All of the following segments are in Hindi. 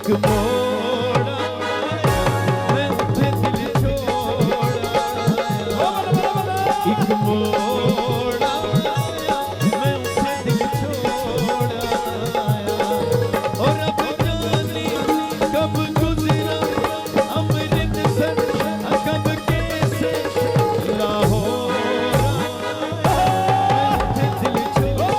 एक मोड़ मैं उठे दिल छोड़ा, एक मोड़ मैं उठे दिल छोड़ा, और अब जाने कब गुजरा अमृतसर कब कैसे लाहौर, मैं उठे दिल छोड़ा।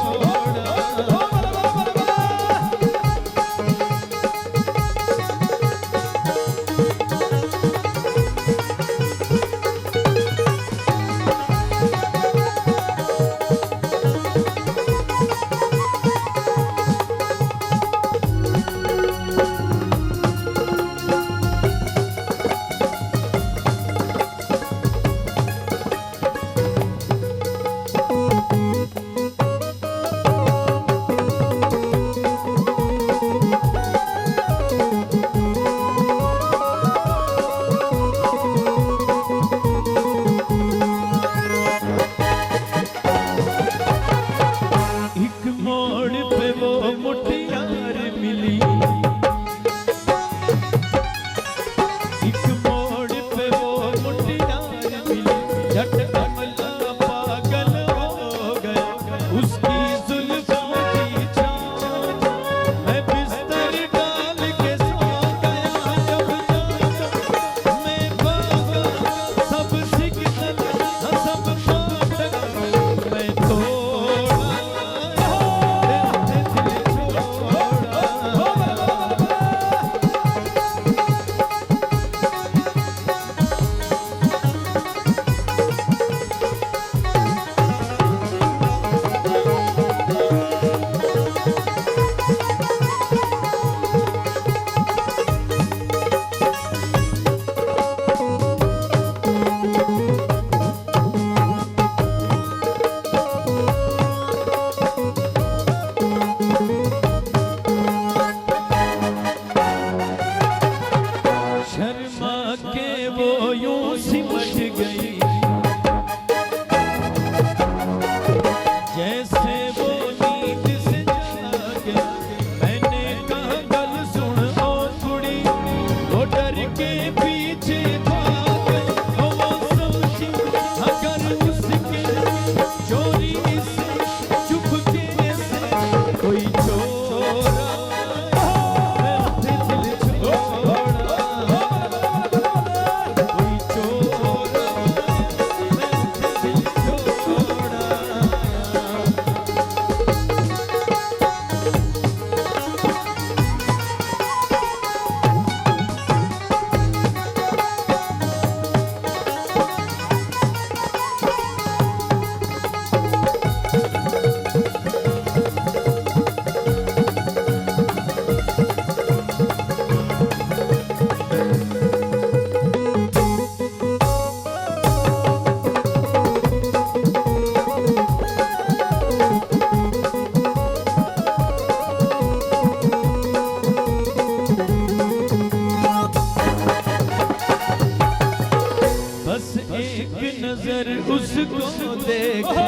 उसको देखा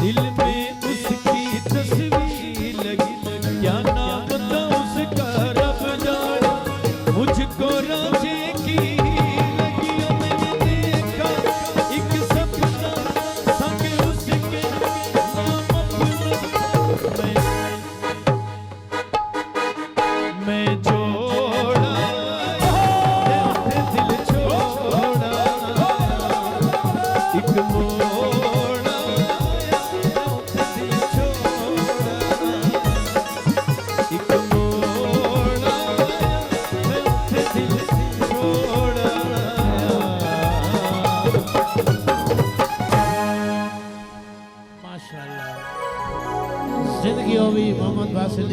दिल में उसकी तस्वीर लगी, क्या नाम था उसका रब जाने, मुझको राजे की लगी। मैंने देखा एक सपना संग उसके नाम अपना, मैं जोड़ा दिल छोड़ा, एक मोड़ा दिल छोड़ा, एक मोड़ा दिल छोड़ा। माशाअल्लाह जिंदगी होवी मोहम्मद वासिल